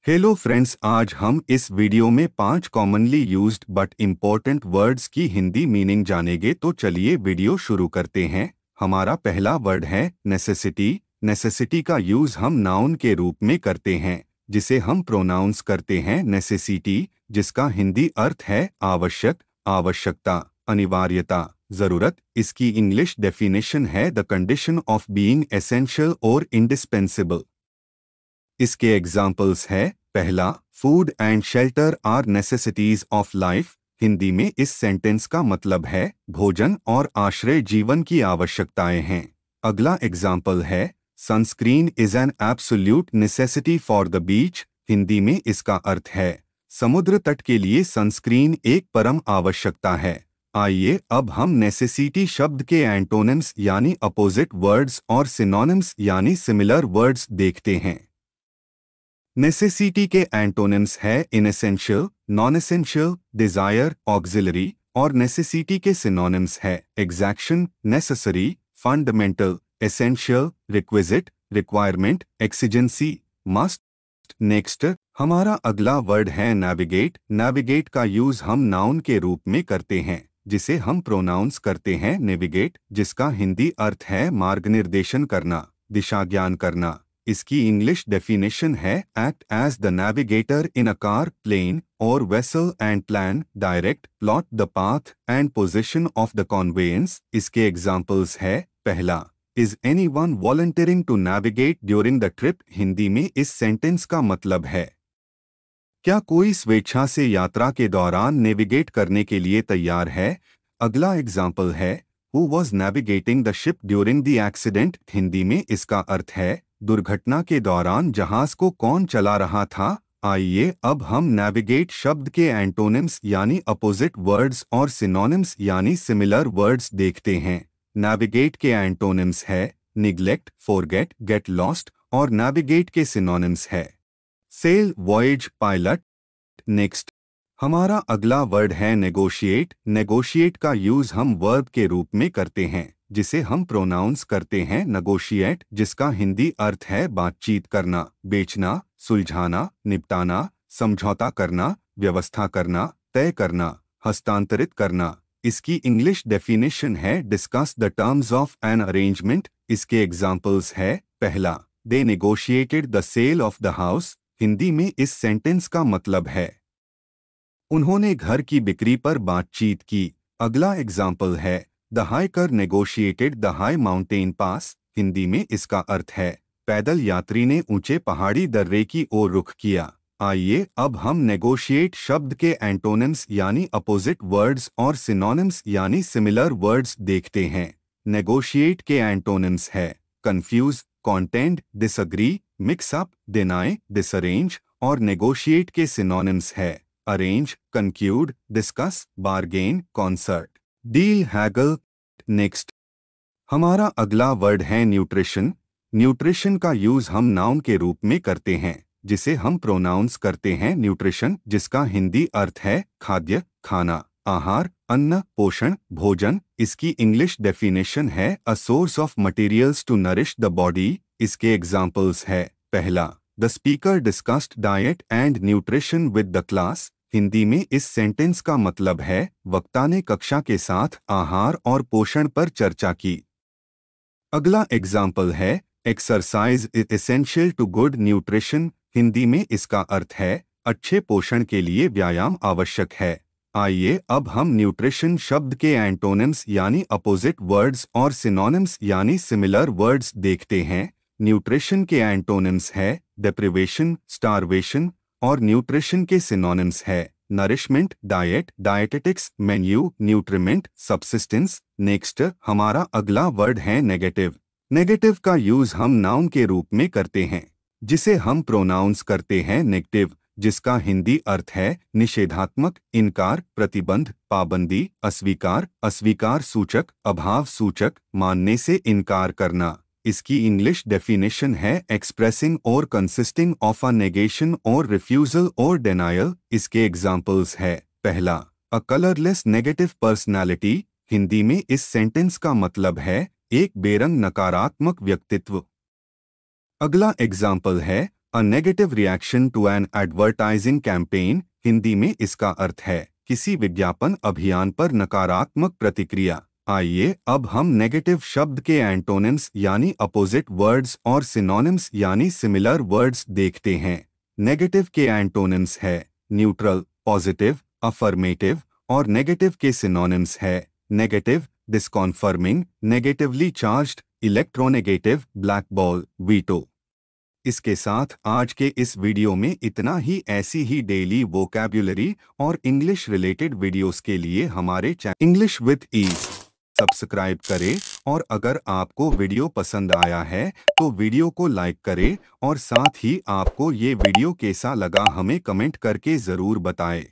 Hello friends, आज हम इस वीडियो में 5 commonly used but important words की हिंदी मीनिंग जानेंगे। तो चलिए वीडियो शुरू करते हैं। हमारा पहला वर्ड है नेसेसिटी। नेसेसिटी का यूज हम नाउन के रूप में करते हैं, जिसे हम प्रोनाउंस करते हैं नेसेसिटी, जिसका हिंदी अर्थ है आवश्यक, आवश्यकता, अनिवार्यता, जरूरत। इसकी इंग्लिश डेफिनेशन है the condition of being essential और इंडिस्पेंसिबल। इसके एग्जाम्पल्स है, पहला, food and shelter are necessities of life. Hindi में इस सेंटेंस का मतलब है भोजन और आश्रय जीवन की आवश्यकताएं हैं। अगला एग्जाम्पल है, sunscreen is an absolute necessity for the beach. Hindi में इसका अर्थ है समुद्र तट के लिए सनस्क्रीन एक परम आवश्यकता है। आइए अब हम नेसेसिटी शब्द के एंटोनिम्स यानी अपोजिट वर्ड्स और सिनोनिम्स यानी सिमिलर वर्ड्स देखते हैं। नेसेसिटी के एंटोनिम्स है inessential, non essential, desire, auxiliary. और नेसेसिटी के सिनोनिम्स है exaction, necessary, fundamental, essential, requisite, requirement, exigency, must. Next, हमारा अगला वर्ड है नेविगेट। नेविगेट का यूज हम नाउन के रूप में करते हैं, जिसे हम प्रोनाउंस करते हैं नेविगेट, जिसका हिंदी अर्थ है मार्ग निर्देशन करना, दिशा ज्ञान करना। इसकी इंग्लिश डेफिनेशन है act as the navigator in a car, plane और vessel and plan, direct, plot the path and position of the conveyance. इसके एग्जाम्पल्स है, पहला, is anyone volunteering to navigate during the trip. Hindi में इस sentence का मतलब है क्या कोई स्वेच्छा से यात्रा के दौरान नेविगेट करने के लिए तैयार है। अगला एग्जाम्पल है, who was navigating the ship during the accident. Hindi में इसका अर्थ है दुर्घटना के दौरान जहाज को कौन चला रहा था। आइए अब हम नेविगेट शब्द के एंटोनिम्स यानी अपोजिट वर्ड्स और सिनोनिम्स यानी सिमिलर वर्ड्स देखते हैं। नेविगेट के एंटोनिम्स है निग्लेक्ट, फॉरगेट, गेट लॉस्ट। और नेविगेट के सिनोनिम्स है सेल, वॉयज, पायलट। नेक्स्ट, हमारा अगला वर्ड है नेगोशिएट। नेगोशिएट का यूज हम वर्ब के रूप में करते हैं, जिसे हम प्रोनाउंस करते हैं नेगोशिएट, जिसका हिंदी अर्थ है बातचीत करना, बेचना, सुलझाना, निपटाना, समझौता करना, व्यवस्था करना, तय करना, हस्तांतरित करना। इसकी इंग्लिश डेफिनेशन है discuss the terms of an arrangement. इसके एग्जाम्पल्स है, पहला, they negotiated the sale of the house. Hindi में इस सेंटेंस का मतलब है उन्होंने घर की बिक्री पर बातचीत की। अगला एग्जाम्पल है, the hiker negotiated the high mountain pass. Hindi में इसका अर्थ है पैदल यात्री ने ऊंचे पहाड़ी दर्रे की ओर रुख किया। आइए अब हम नेगोशिएट शब्द के एंटोनिम्स यानी अपोजिट वर्ड्स और सिनोनिम्स यानी सिमिलर वर्ड्स देखते हैं। नेगोशिएट के एंटोनिम्स है confuse, contend, disagree, mix up, deny, disarrange. और नेगोशिएट के सिनोनिम्स है arrange, conclude, discuss, bargain, concert, deal, haggle. Next, हमारा अगला वर्ड है न्यूट्रिशन। न्यूट्रिशन का यूज हम नाउन के रूप में करते हैं, जिसे हम प्रोनाउंस करते हैं न्यूट्रिशन, जिसका हिंदी अर्थ है खाद्य, खाना, आहार, अन्न, पोषण, भोजन। इसकी इंग्लिश डेफिनेशन है a source of materials to nourish the body. इसके एग्जाम्पल्स है, पहला, the speaker discussed diet and nutrition with the class. Hindi में इस सेंटेंस का मतलब है वक्ता ने कक्षा के साथ आहार और पोषण पर चर्चा की। अगला एग्जाम्पल है, exercise is essential to good nutrition. Hindi में इसका अर्थ है अच्छे पोषण के लिए व्यायाम आवश्यक है। आइए अब हम न्यूट्रिशन शब्द के एंटोनिम्स यानी अपोजिट वर्ड्स और सिनोनिम्स यानी सिमिलर वर्ड्स देखते हैं। न्यूट्रिशन के एंटोनिम्स है डेप्रिवेशन, स्टारवेशन। और न्यूट्रिशन के सिनोनिम्स है nourishment, diet, dietetics, menu, nutriment, subsistence. Next, हमारा अगला वर्ड है नेगेटिव। नेगेटिव का यूज हम नाउन के रूप में करते हैं, जिसे हम प्रोनाउंस करते हैं नेगेटिव, जिसका हिंदी अर्थ है निषेधात्मक, इनकार, प्रतिबंध, पाबंदी, अस्वीकार, अस्वीकार सूचक, अभाव सूचक, मानने से इनकार करना। इसकी इंग्लिश डेफिनेशन है एक्सप्रेसिंग और कंसिस्टिंग ऑफ अ नेगेशन और रिफ्यूजल और डिनायल। इसके एग्जाम्पल्स है, पहला, a colourless negative personality. Hindi में इस सेंटेंस का मतलब है एक बेरंग नकारात्मक व्यक्तित्व। अगला एग्जाम्पल है a negative reaction to an advertising campaign, Hindi में इसका अर्थ है किसी विज्ञापन अभियान पर नकारात्मक प्रतिक्रिया। आइए अब हम नेगेटिव शब्द के एंटोनिम्स यानी अपोजिट वर्ड्स और सिनोनिम्स यानी सिमिलर वर्ड्स देखते हैं। नेगेटिव के एंटोनिम्स है न्यूट्रल, पॉजिटिव, अफर्मेटिव, और नेगेटिव के सिनोनिम्स है negative, disconfirming, negatively charged, electronegative, black ball, veto. इसके साथ आज के इस वीडियो में इतना ही। ऐसी ही डेली वोकैब्युलरी और इंग्लिश रिलेटेड वीडियोस के लिए हमारे channel English with ease subscribe करें, और अगर आपको वीडियो पसंद आया है तो वीडियो को लाइक करें, और साथ ही आपको ये वीडियो कैसा लगा हमें कमेंट करके ज़रूर बताएं।